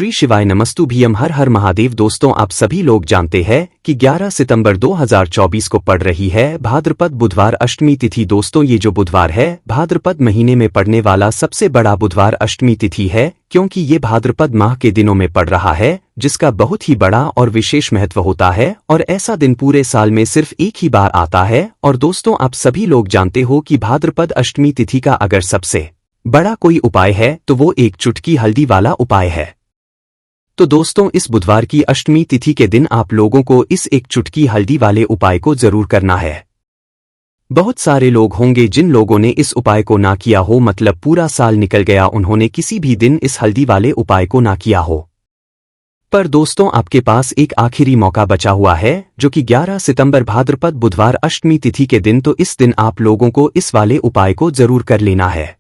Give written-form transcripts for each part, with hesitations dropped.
श्री शिवाय नमस्तुभ्यम। हर हर महादेव। दोस्तों, आप सभी लोग जानते हैं कि 11 सितंबर 2024 को पड़ रही है भाद्रपद बुधवार अष्टमी तिथि। दोस्तों, ये जो बुधवार है भाद्रपद महीने में पड़ने वाला सबसे बड़ा बुधवार अष्टमी तिथि है, क्योंकि ये भाद्रपद माह के दिनों में पड़ रहा है, जिसका बहुत ही बड़ा और विशेष महत्व होता है। और ऐसा दिन पूरे साल में सिर्फ एक ही बार आता है। और दोस्तों, आप सभी लोग जानते हो कि भाद्रपद अष्टमी तिथि का अगर सबसे बड़ा कोई उपाय है तो वो एक चुटकी हल्दी वाला उपाय है। तो दोस्तों, इस बुधवार की अष्टमी तिथि के दिन आप लोगों को इस एक चुटकी हल्दी वाले उपाय को जरूर करना है। बहुत सारे लोग होंगे जिन लोगों ने इस उपाय को ना किया हो, मतलब पूरा साल निकल गया उन्होंने किसी भी दिन इस हल्दी वाले उपाय को ना किया हो। पर दोस्तों, आपके पास एक आखिरी मौका बचा हुआ है, जो कि 11 सितंबर भाद्रपद बुधवार अष्टमी तिथि के दिन। तो इस दिन आप लोगों को इस वाले उपाय को जरूर कर लेना है।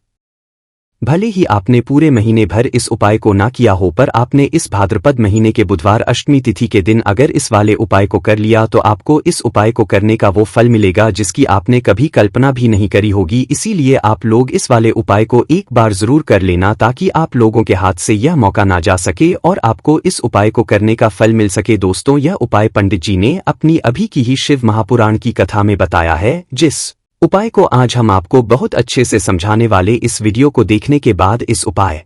भले ही आपने पूरे महीने भर इस उपाय को ना किया हो, पर आपने इस भाद्रपद महीने के बुधवार अष्टमी तिथि के दिन अगर इस वाले उपाय को कर लिया तो आपको इस उपाय को करने का वो फल मिलेगा जिसकी आपने कभी कल्पना भी नहीं करी होगी। इसीलिए आप लोग इस वाले उपाय को एक बार जरूर कर लेना, ताकि आप लोगों के हाथ से यह मौका ना जा सके और आपको इस उपाय को करने का फल मिल सके। दोस्तों, यह उपाय पंडित जी ने अपनी अभी की ही शिव महापुराण की कथा में बताया है, जिस उपाय को आज हम आपको बहुत अच्छे से समझाने वाले। इस वीडियो को देखने के बाद इस उपाय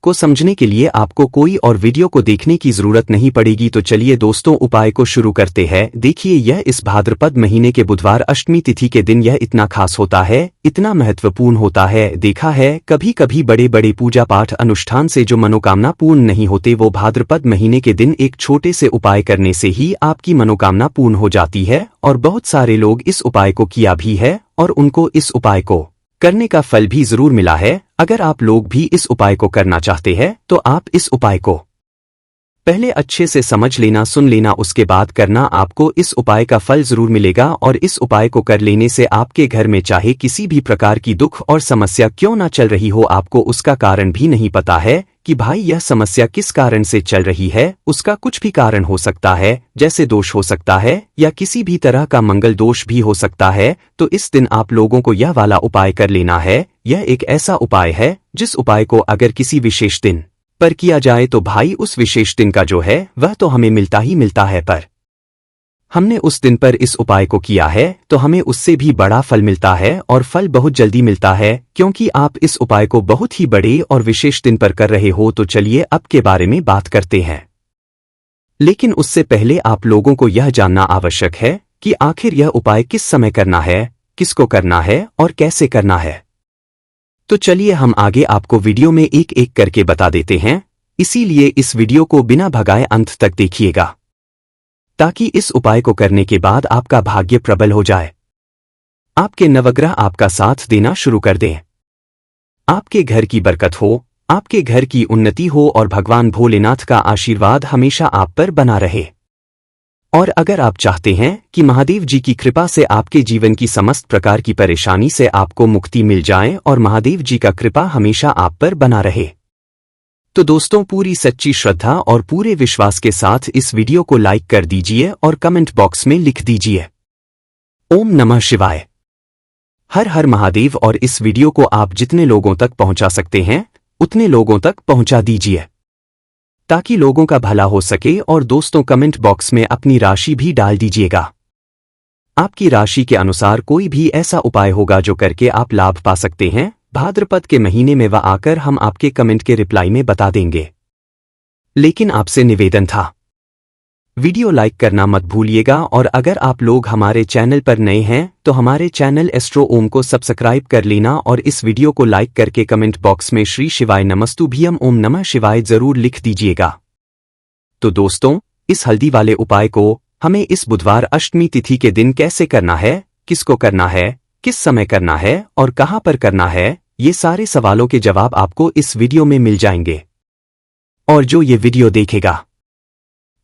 को समझने के लिए आपको कोई और वीडियो को देखने की जरूरत नहीं पड़ेगी। तो चलिए दोस्तों, उपाय को शुरू करते हैं। देखिए, यह इस भाद्रपद महीने के बुधवार अष्टमी तिथि के दिन यह इतना खास होता है, इतना महत्वपूर्ण होता है। देखा है कभी कभी बड़े बड़े पूजा पाठ अनुष्ठान से जो मनोकामना पूर्ण नहीं होते, वो भाद्रपद महीने के दिन एक छोटे से उपाय करने से ही आपकी मनोकामना पूर्ण हो जाती है। और बहुत सारे लोग इस उपाय को किया भी है और उनको इस उपाय को करने का फल भी जरूर मिला है। अगर आप लोग भी इस उपाय को करना चाहते हैं तो आप इस उपाय को पहले अच्छे से समझ लेना, सुन लेना, उसके बाद करना। आपको इस उपाय का फल जरूर मिलेगा। और इस उपाय को कर लेने से आपके घर में चाहे किसी भी प्रकार की दुख और समस्या क्यों ना चल रही हो, आपको उसका कारण भी नहीं पता है कि भाई यह समस्या किस कारण से चल रही है। उसका कुछ भी कारण हो सकता है, जैसे दोष हो सकता है या किसी भी तरह का मंगल दोष भी हो सकता है। तो इस दिन आप लोगों को यह वाला उपाय कर लेना है। यह एक ऐसा उपाय है जिस उपाय को अगर किसी विशेष दिन पर किया जाए तो भाई उस विशेष दिन का जो है वह तो हमें मिलता ही मिलता है, पर हमने उस दिन पर इस उपाय को किया है तो हमें उससे भी बड़ा फल मिलता है। और फल बहुत जल्दी मिलता है, क्योंकि आप इस उपाय को बहुत ही बड़े और विशेष दिन पर कर रहे हो। तो चलिए अब के बारे में बात करते हैं। लेकिन उससे पहले आप लोगों को यह जानना आवश्यक है कि आखिर यह उपाय किस समय करना है, किसको करना है और कैसे करना है। तो चलिए हम आगे आपको वीडियो में एक एक करके बता देते हैं। इसीलिए इस वीडियो को बिना भगाए अंत तक देखिएगा, ताकि इस उपाय को करने के बाद आपका भाग्य प्रबल हो जाए, आपके नवग्रह आपका साथ देना शुरू कर दें, आपके घर की बरकत हो, आपके घर की उन्नति हो और भगवान भोलेनाथ का आशीर्वाद हमेशा आप पर बना रहे। और अगर आप चाहते हैं कि महादेव जी की कृपा से आपके जीवन की समस्त प्रकार की परेशानी से आपको मुक्ति मिल जाए और महादेव जी का कृपा हमेशा आप पर बना रहे, तो दोस्तों पूरी सच्ची श्रद्धा और पूरे विश्वास के साथ इस वीडियो को लाइक कर दीजिए और कमेंट बॉक्स में लिख दीजिए ओम नमः शिवाय, हर हर महादेव। और इस वीडियो को आप जितने लोगों तक पहुंचा सकते हैं उतने लोगों तक पहुंचा दीजिए, ताकि लोगों का भला हो सके। और दोस्तों, कमेंट बॉक्स में अपनी राशि भी डाल दीजिएगा। आपकी राशि के अनुसार कोई भी ऐसा उपाय होगा जो करके आप लाभ पा सकते हैं भाद्रपद के महीने में, वह आकर हम आपके कमेंट के रिप्लाई में बता देंगे। लेकिन आपसे निवेदन था, वीडियो लाइक करना मत भूलिएगा। और अगर आप लोग हमारे चैनल पर नए हैं तो हमारे चैनल एस्ट्रो ओम को सब्सक्राइब कर लेना और इस वीडियो को लाइक करके कमेंट बॉक्स में श्री शिवाय नमस्तुभ्यम ओम नमः शिवाय जरूर लिख दीजिएगा। तो दोस्तों, इस हल्दी वाले उपाय को हमें इस बुधवार अष्टमी तिथि के दिन कैसे करना है, किसको करना है, किस समय करना है और कहां पर करना है, ये सारे सवालों के जवाब आपको इस वीडियो में मिल जाएंगे। और जो ये वीडियो देखेगा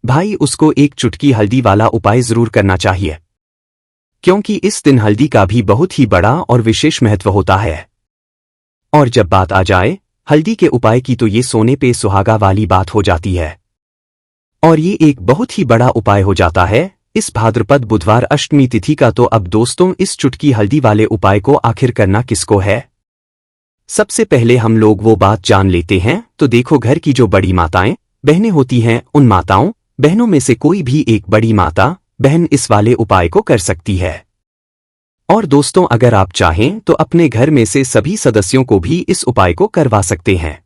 भाई, उसको एक चुटकी हल्दी वाला उपाय जरूर करना चाहिए, क्योंकि इस दिन हल्दी का भी बहुत ही बड़ा और विशेष महत्व होता है। और जब बात आ जाए हल्दी के उपाय की, तो ये सोने पे सुहागा वाली बात हो जाती है। और ये एक बहुत ही बड़ा उपाय हो जाता है इस भाद्रपद बुधवार अष्टमी तिथि का। तो अब दोस्तों, इस चुटकी हल्दी वाले उपाय को आखिर करना किसको है, सबसे पहले हम लोग वो बात जान लेते हैं। तो देखो, घर की जो बड़ी माताएं बहनें होती हैं, उन माताओं बहनों में से कोई भी एक बड़ी माता बहन इस वाले उपाय को कर सकती है। और दोस्तों, अगर आप चाहें तो अपने घर में से सभी सदस्यों को भी इस उपाय को करवा सकते हैं।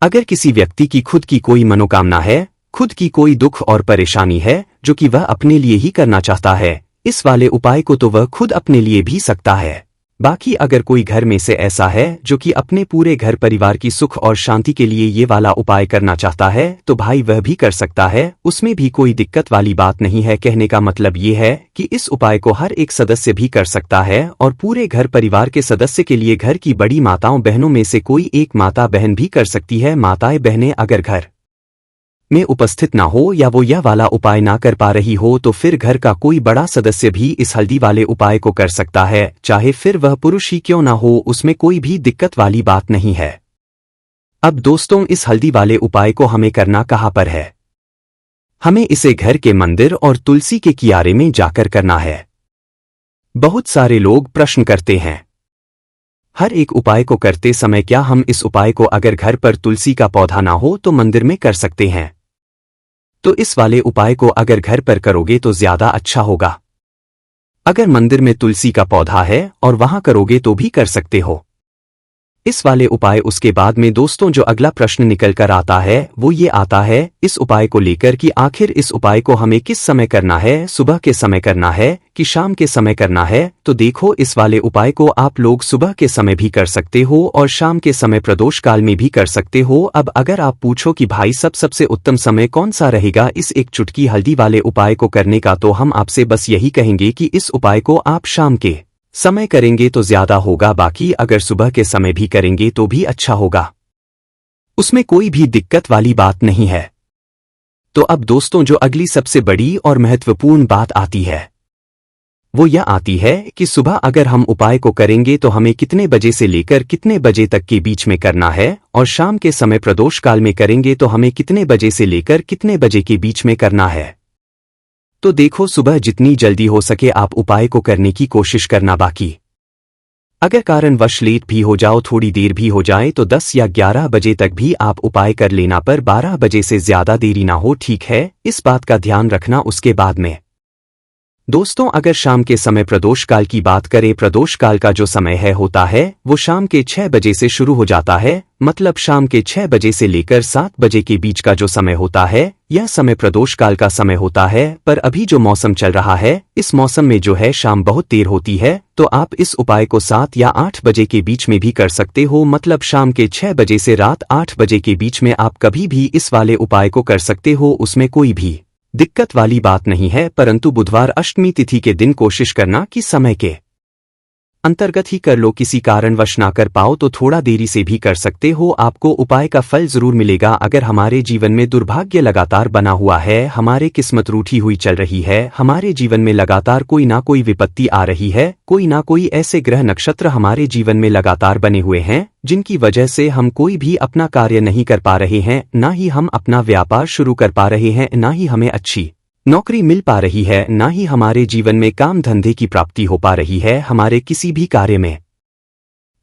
अगर किसी व्यक्ति की खुद की कोई मनोकामना है, खुद की कोई दुख और परेशानी है जो कि वह अपने लिए ही करना चाहता है, इस वाले उपाय को तो वह खुद अपने लिए भी सकता है। बाकी अगर कोई घर में से ऐसा है जो कि अपने पूरे घर परिवार की सुख और शांति के लिए ये वाला उपाय करना चाहता है, तो भाई वह भी कर सकता है, उसमें भी कोई दिक्कत वाली बात नहीं है। कहने का मतलब ये है कि इस उपाय को हर एक सदस्य भी कर सकता है और पूरे घर परिवार के सदस्य के लिए घर की बड़ी माताओं बहनों में से कोई एक माता बहन भी कर सकती है। माताएं बहनें अगर घर में उपस्थित ना हो या वो यह वाला उपाय ना कर पा रही हो, तो फिर घर का कोई बड़ा सदस्य भी इस हल्दी वाले उपाय को कर सकता है, चाहे फिर वह पुरुष ही क्यों ना हो, उसमें कोई भी दिक्कत वाली बात नहीं है। अब दोस्तों, इस हल्दी वाले उपाय को हमें करना कहाँ पर है? हमें इसे घर के मंदिर और तुलसी के किनारे में जाकर करना है। बहुत सारे लोग प्रश्न करते हैं, हर एक उपाय को करते समय क्या हम इस उपाय को अगर घर पर तुलसी का पौधा ना हो तो मंदिर में कर सकते हैं? तो इस वाले उपाय को अगर घर पर करोगे तो ज्यादा अच्छा होगा। अगर मंदिर में तुलसी का पौधा है और वहां करोगे तो भी कर सकते हो इस वाले उपाय। उसके बाद में दोस्तों, जो अगला प्रश्न निकल कर आता है वो ये आता है इस उपाय को लेकर कि आखिर इस उपाय को हमें किस समय करना है, सुबह के समय करना है कि शाम के समय करना है? तो देखो, इस वाले उपाय को आप लोग सुबह के समय भी कर सकते हो और शाम के समय प्रदोष काल में भी कर सकते हो। अब अगर आप पूछो कि भाई सबसे उत्तम समय कौन सा रहेगा इस एक चुटकी हल्दी वाले उपाय को करने का, तो हम आपसे बस यही कहेंगे कि इस उपाय को आप शाम के समय करेंगे तो ज्यादा होगा, बाकी अगर सुबह के समय भी करेंगे तो भी अच्छा होगा, उसमें कोई भी दिक्कत वाली बात नहीं है। तो अब दोस्तों, जो अगली सबसे बड़ी और महत्वपूर्ण बात आती है वो यह आती है कि सुबह अगर हम उपाय को करेंगे तो हमें कितने बजे से लेकर कितने बजे तक के बीच में करना है, और शाम के समय प्रदोष काल में करेंगे तो हमें कितने बजे से लेकर कितने बजे के बीच में करना है। तो देखो, सुबह जितनी जल्दी हो सके आप उपाय को करने की कोशिश करना। बाकी अगर कारणवश लेट भी हो जाओ, थोड़ी देर भी हो जाए, तो 10 या 11 बजे तक भी आप उपाय कर लेना, पर 12 बजे से ज्यादा देरी ना हो, ठीक है? इस बात का ध्यान रखना। उसके बाद में दोस्तों, अगर शाम के समय प्रदोष काल की बात करें, प्रदोष काल का जो समय है होता है वो शाम के 6 बजे से शुरू हो जाता है, मतलब शाम के 6 बजे से लेकर 7 बजे के बीच का जो समय होता है यह समय प्रदोष काल का समय होता है। पर अभी जो मौसम चल रहा है, इस मौसम में जो है शाम बहुत देर होती है, तो आप इस उपाय को 7 या 8 बजे के बीच में भी कर सकते हो, मतलब शाम के 6 बजे से रात 8 बजे के बीच में आप कभी भी इस वाले उपाय को कर सकते हो, उसमें कोई भी दिक्कत वाली बात नहीं है। परंतु बुधवार अष्टमी तिथि के दिन कोशिश करना कि समय के अंतर्गत ही कर लो, किसी कारणवश ना कर पाओ तो थोड़ा देरी से भी कर सकते हो, आपको उपाय का फल जरूर मिलेगा। अगर हमारे जीवन में दुर्भाग्य लगातार बना हुआ है, हमारे किस्मत रूठी हुई चल रही है, हमारे जीवन में लगातार कोई ना कोई विपत्ति आ रही है, कोई ना कोई ऐसे ग्रह नक्षत्र हमारे जीवन में लगातार बने हुए हैं जिनकी वजह से हम कोई भी अपना कार्य नहीं कर पा रहे हैं, ना ही हम अपना व्यापार शुरू कर पा रहे हैं, ना ही हमें अच्छी नौकरी मिल पा रही है, ना ही हमारे जीवन में काम धंधे की प्राप्ति हो पा रही है, हमारे किसी भी कार्य में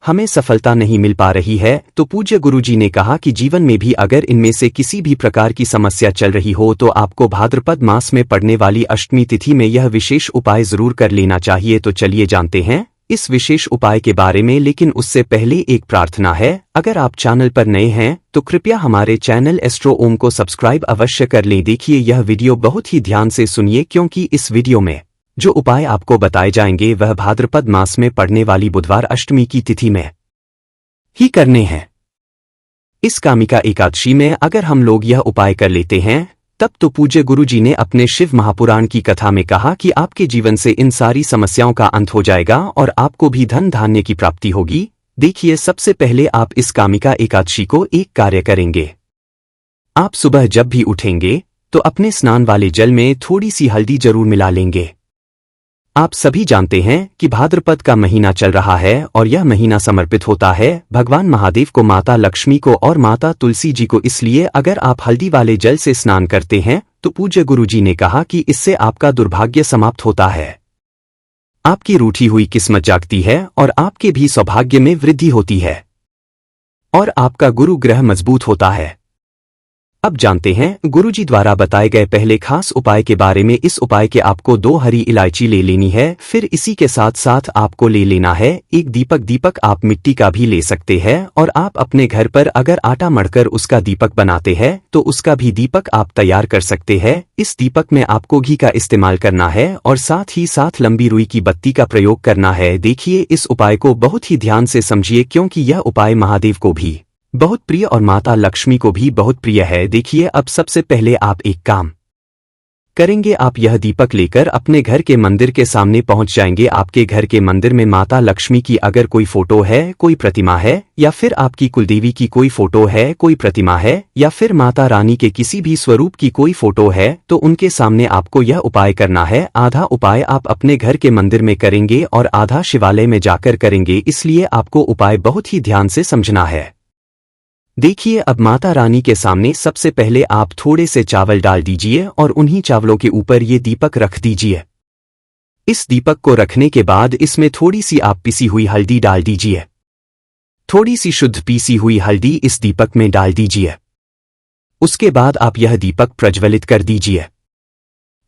हमें सफलता नहीं मिल पा रही है, तो पूज्य गुरुजी ने कहा कि जीवन में भी अगर इनमें से किसी भी प्रकार की समस्या चल रही हो तो आपको भाद्रपद मास में पड़ने वाली अष्टमी तिथि में यह विशेष उपाय जरूर कर लेना चाहिए। तो चलिए जानते हैं इस विशेष उपाय के बारे में, लेकिन उससे पहले एक प्रार्थना है। अगर आप चैनल पर नए हैं तो कृपया हमारे चैनल एस्ट्रो ओम को सब्सक्राइब अवश्य कर लें। देखिए, यह वीडियो बहुत ही ध्यान से सुनिए, क्योंकि इस वीडियो में जो उपाय आपको बताए जाएंगे वह भाद्रपद मास में पड़ने वाली बुधवार अष्टमी की तिथि में ही करने हैं। इस कामिका एकादशी में अगर हम लोग यह उपाय कर लेते हैं तब तो पूज्य गुरुजी ने अपने शिव महापुराण की कथा में कहा कि आपके जीवन से इन सारी समस्याओं का अंत हो जाएगा और आपको भी धन धान्य की प्राप्ति होगी। देखिए, सबसे पहले आप इस कामिका एकादशी को एक कार्य करेंगे। आप सुबह जब भी उठेंगे तो अपने स्नान वाले जल में थोड़ी सी हल्दी जरूर मिला लेंगे। आप सभी जानते हैं कि भाद्रपद का महीना चल रहा है और यह महीना समर्पित होता है भगवान महादेव को, माता लक्ष्मी को और माता तुलसी जी को। इसलिए अगर आप हल्दी वाले जल से स्नान करते हैं तो पूज्य गुरुजी ने कहा कि इससे आपका दुर्भाग्य समाप्त होता है, आपकी रूठी हुई किस्मत जागती है और आपके भी सौभाग्य में वृद्धि होती है। और आपका गुरु ग्रह मजबूत होता है। अब जानते हैं गुरुजी द्वारा बताए गए पहले खास उपाय के बारे में। इस उपाय के आपको 2 हरी इलायची ले लेनी है, फिर इसी के साथ साथ आपको ले लेना है एक दीपक। दीपक आप मिट्टी का भी ले सकते हैं, और आप अपने घर पर अगर आटा मढ़कर उसका दीपक बनाते हैं तो उसका भी दीपक आप तैयार कर सकते हैं। इस दीपक में आपको घी का इस्तेमाल करना है और साथ ही साथ लंबी रुई की बत्ती का प्रयोग करना है। देखिए, इस उपाय को बहुत ही ध्यान से समझिए, क्योंकि यह उपाय महादेव को भी बहुत प्रिय और माता लक्ष्मी को भी बहुत प्रिय है। देखिए, अब सबसे पहले आप एक काम करेंगे, आप यह दीपक लेकर अपने घर के मंदिर के सामने पहुंच जाएंगे। आपके घर के मंदिर में माता लक्ष्मी की अगर कोई फोटो है, कोई प्रतिमा है, या फिर आपकी कुलदेवी की कोई फोटो है, कोई प्रतिमा है, या फिर माता रानी के किसी भी स्वरूप की कोई फोटो है, तो उनके सामने आपको यह उपाय करना है। आधा उपाय आप अपने घर के मंदिर में करेंगे और आधा शिवालय में जाकर करेंगे, इसलिए आपको उपाय बहुत ही ध्यान से समझना है। देखिए, अब माता रानी के सामने सबसे पहले आप थोड़े से चावल डाल दीजिए और उन्हीं चावलों के ऊपर ये दीपक रख दीजिए। इस दीपक को रखने के बाद इसमें थोड़ी सी आप पिसी हुई हल्दी डाल दीजिए। थोड़ी सी शुद्ध पीसी हुई हल्दी इस दीपक में डाल दीजिए। उसके बाद आप यह दीपक प्रज्वलित कर दीजिए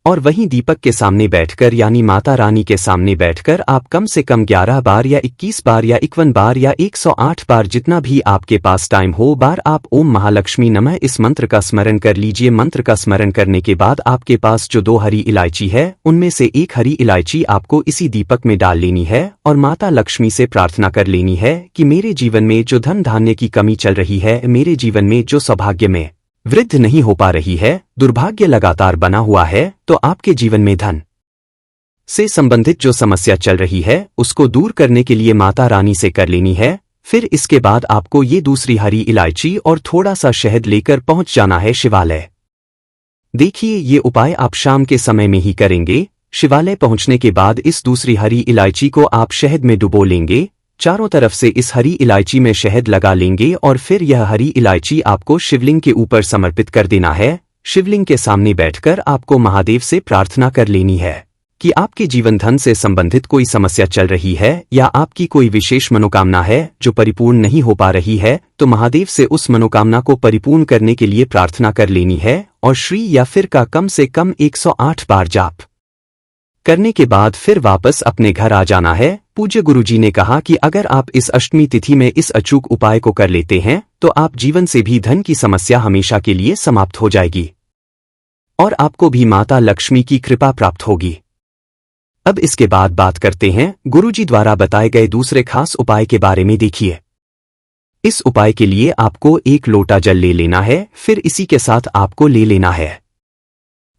और वहीं दीपक के सामने बैठकर, यानी माता रानी के सामने बैठकर आप कम से कम 11 बार या 21 बार या 51 बार या 108 बार, जितना भी आपके पास टाइम हो, बार आप ओम महालक्ष्मी नमः इस मंत्र का स्मरण कर लीजिए। मंत्र का स्मरण करने के बाद आपके पास जो 2 हरी इलायची है, उनमें से एक हरी इलायची आपको इसी दीपक में डाल लेनी है और माता लक्ष्मी से प्रार्थना कर लेनी है कि मेरे जीवन में जो धन धान्य की कमी चल रही है, मेरे जीवन में जो सौभाग्य में वृद्धि नहीं हो पा रही है, दुर्भाग्य लगातार बना हुआ है, तो आपके जीवन में धन से संबंधित जो समस्या चल रही है उसको दूर करने के लिए माता रानी से कर लेनी है। फिर इसके बाद आपको ये दूसरी हरी इलायची और थोड़ा सा शहद लेकर पहुंच जाना है शिवालय। देखिए, ये उपाय आप शाम के समय में ही करेंगे। शिवालय पहुंचने के बाद इस दूसरी हरी इलायची को आप शहद में डुबो लेंगे, चारों तरफ से इस हरी इलायची में शहद लगा लेंगे और फिर यह हरी इलायची आपको शिवलिंग के ऊपर समर्पित कर देना है। शिवलिंग के सामने बैठकर आपको महादेव से प्रार्थना कर लेनी है कि आपके जीवन धन से संबंधित कोई समस्या चल रही है या आपकी कोई विशेष मनोकामना है जो परिपूर्ण नहीं हो पा रही है, तो महादेव से उस मनोकामना को परिपूर्ण करने के लिए प्रार्थना कर लेनी है और श्री या फिर का कम से कम 108 बार जाप करने के बाद फिर वापस अपने घर आ जाना है। पूज्य गुरुजी ने कहा कि अगर आप इस अष्टमी तिथि में इस अचूक उपाय को कर लेते हैं तो आप जीवन से भी धन की समस्या हमेशा के लिए समाप्त हो जाएगी और आपको भी माता लक्ष्मी की कृपा प्राप्त होगी। अब इसके बाद बात करते हैं गुरुजी द्वारा बताए गए दूसरे खास उपाय के बारे में। देखिए, इस उपाय के लिए आपको 1 लोटा जल ले लेना है, फिर इसी के साथ आपको ले लेना है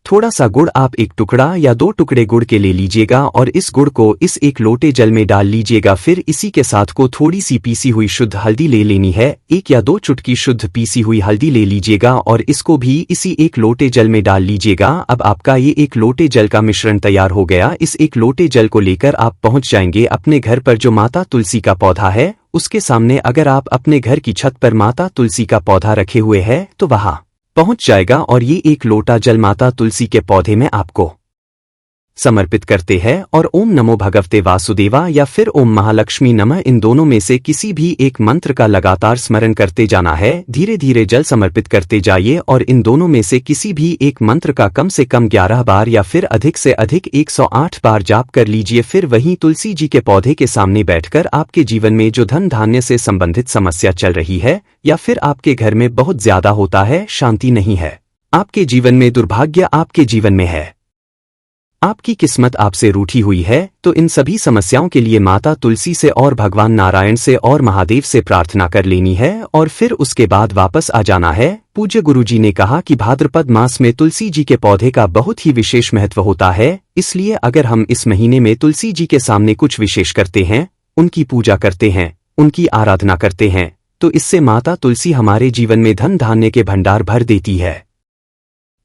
थोड़ा सा गुड़। आप 1 टुकड़ा या 2 टुकड़े गुड़ के ले लीजिएगा और इस गुड़ को इस 1 लोटे जल में डाल लीजिएगा। फिर इसी के साथ को थोड़ी सी पीसी हुई शुद्ध हल्दी ले लेनी है, 1 या 2 चुटकी शुद्ध पीसी हुई हल्दी ले लीजिएगा और इसको भी इसी 1 लोटे जल में डाल लीजिएगा। अब आपका ये 1 लोटे जल का मिश्रण तैयार हो गया। इस 1 लोटे जल को लेकर आप पहुंच जाएंगे अपने घर पर जो माता तुलसी का पौधा है उसके सामने। अगर आप अपने घर की छत पर माता तुलसी का पौधा रखे हुए हैं तो वहां पहुंच जाएगा और ये 1 लोटा जल माता तुलसी के पौधे में आपको समर्पित करते हैं और ओम नमो भगवते वासुदेवा या फिर ओम महालक्ष्मी नमः, इन दोनों में से किसी भी एक मंत्र का लगातार स्मरण करते जाना है। धीरे धीरे जल समर्पित करते जाइए और इन दोनों में से किसी भी एक मंत्र का कम से कम 11 बार या फिर अधिक से अधिक 108 बार जाप कर लीजिए। फिर वहीं तुलसी जी के पौधे के सामने बैठकर आपके जीवन में जो धन धान्य से संबंधित समस्या चल रही है या फिर आपके घर में बहुत ज्यादा होता है, शांति नहीं है, आपके जीवन में दुर्भाग्य आपके जीवन में है, आपकी किस्मत आपसे रूठी हुई है, तो इन सभी समस्याओं के लिए माता तुलसी से और भगवान नारायण से और महादेव से प्रार्थना कर लेनी है और फिर उसके बाद वापस आ जाना है। पूज्य गुरुजी ने कहा कि भाद्रपद मास में तुलसी जी के पौधे का बहुत ही विशेष महत्व होता है, इसलिए अगर हम इस महीने में तुलसी जी के सामने कुछ विशेष करते हैं, उनकी पूजा करते हैं, उनकी आराधना करते हैं, तो इससे माता तुलसी हमारे जीवन में धन धान्य के भंडार भर देती है।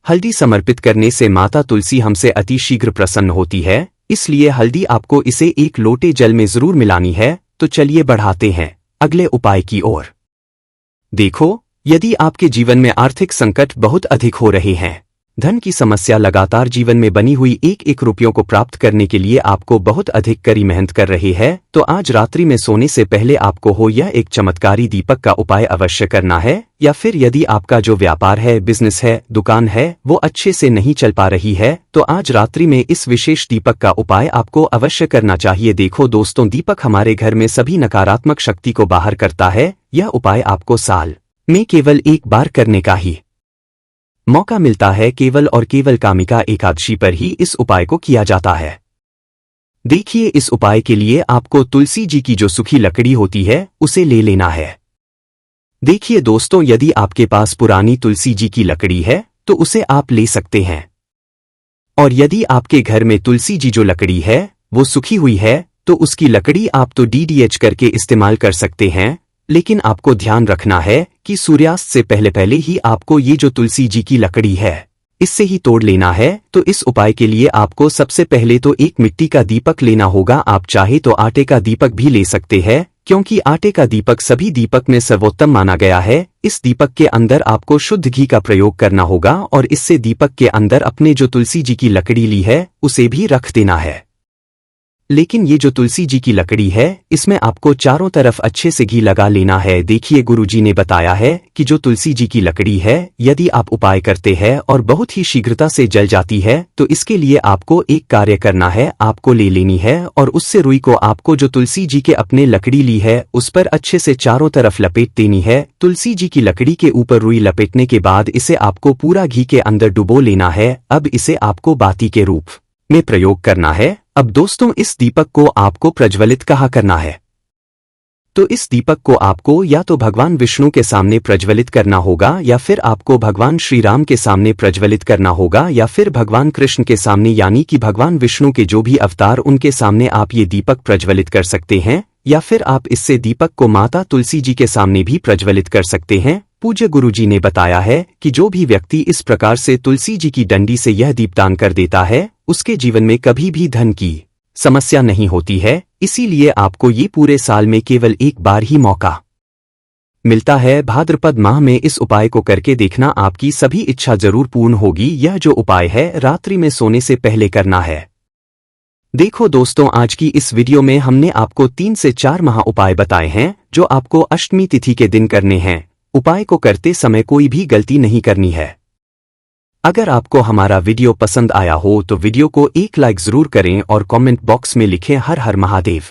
हल्दी समर्पित करने से माता तुलसी हमसे अति शीघ्र प्रसन्न होती है, इसलिए हल्दी आपको इसे 1 लोटे जल में जरूर मिलानी है। तो चलिए बढ़ाते हैं अगले उपाय की ओर। देखो, यदि आपके जीवन में आर्थिक संकट बहुत अधिक हो रहे हैं, धन की समस्या लगातार जीवन में बनी हुई एक एक रुपयों को प्राप्त करने के लिए आपको बहुत अधिक कड़ी मेहनत कर रही है, तो आज रात्रि में सोने से पहले आपको हो यह एक चमत्कारी दीपक का उपाय अवश्य करना है। या फिर यदि आपका जो व्यापार है, बिजनेस है, दुकान है, वो अच्छे से नहीं चल पा रही है, तो आज रात्रि में इस विशेष दीपक का उपाय आपको अवश्य करना चाहिए। देखो दोस्तों, दीपक हमारे घर में सभी नकारात्मक शक्ति को बाहर करता है। यह उपाय आपको साल में केवल एक बार करने का ही मौका मिलता है। केवल और केवल कामिका एकादशी पर ही इस उपाय को किया जाता है। देखिए, इस उपाय के लिए आपको तुलसी जी की जो सूखी लकड़ी होती है उसे ले लेना है। देखिए दोस्तों, यदि आपके पास पुरानी तुलसी जी की लकड़ी है तो उसे आप ले सकते हैं, और यदि आपके घर में तुलसी जी जो लकड़ी है वो सूखी हुई है तो उसकी लकड़ी आप तो डीडीएच करके इस्तेमाल कर सकते हैं। लेकिन आपको ध्यान रखना है कि सूर्यास्त से पहले पहले ही आपको ये जो तुलसी जी की लकड़ी है इससे ही तोड़ लेना है। तो इस उपाय के लिए आपको सबसे पहले तो एक मिट्टी का दीपक लेना होगा। आप चाहे तो आटे का दीपक भी ले सकते हैं, क्योंकि आटे का दीपक सभी दीपक में सर्वोत्तम माना गया है। इस दीपक के अंदर आपको शुद्ध घी का प्रयोग करना होगा और इससे दीपक के अंदर अपने जो तुलसी जी की लकड़ी ली है उसे भी रख देना है। लेकिन ये जो तुलसी जी की लकड़ी है इसमें आपको चारों तरफ अच्छे से घी लगा लेना है। देखिए, गुरुजी ने बताया है कि जो तुलसी जी की लकड़ी है यदि आप उपाय करते हैं और बहुत ही शीघ्रता से जल जाती है तो इसके लिए आपको एक कार्य करना है। आपको ले लेनी है और उससे रुई को आपको जो तुलसी जी के अपने लकड़ी ली है उस पर अच्छे से चारों तरफ लपेट देनी है। तुलसी जी की लकड़ी के ऊपर रुई लपेटने के बाद इसे आपको पूरा घी के अंदर डुबो लेना है। अब इसे आपको बाती के रूप में प्रयोग करना है। अब दोस्तों, इस दीपक को आपको प्रज्वलित कहाँ करना है? तो इस दीपक को आपको या तो भगवान विष्णु के सामने प्रज्वलित करना होगा, या फिर आपको भगवान श्री राम के सामने प्रज्वलित करना होगा, या फिर भगवान कृष्ण के सामने, यानी कि भगवान विष्णु के जो भी अवतार उनके सामने आप ये दीपक प्रज्वलित कर सकते हैं। या फिर आप इससे दीपक को माता तुलसी जी के सामने भी प्रज्वलित कर सकते हैं। पूज्य गुरुजी ने बताया है कि जो भी व्यक्ति इस प्रकार से तुलसी जी की डंडी से यह दीपदान कर देता है उसके जीवन में कभी भी धन की समस्या नहीं होती है। इसीलिए आपको ये पूरे साल में केवल एक बार ही मौका मिलता है। भाद्रपद माह में इस उपाय को करके देखना, आपकी सभी इच्छा जरूर पूर्ण होगी। यह जो उपाय है रात्रि में सोने से पहले करना है। देखो दोस्तों, आज की इस वीडियो में हमने आपको 3 से 4 महा उपाय बताए हैं जो आपको अष्टमी तिथि के दिन करने हैं। उपाय को करते समय कोई भी गलती नहीं करनी है। अगर आपको हमारा वीडियो पसंद आया हो तो वीडियो को एक लाइक जरूर करें और कमेंट बॉक्स में लिखें हर हर महादेव।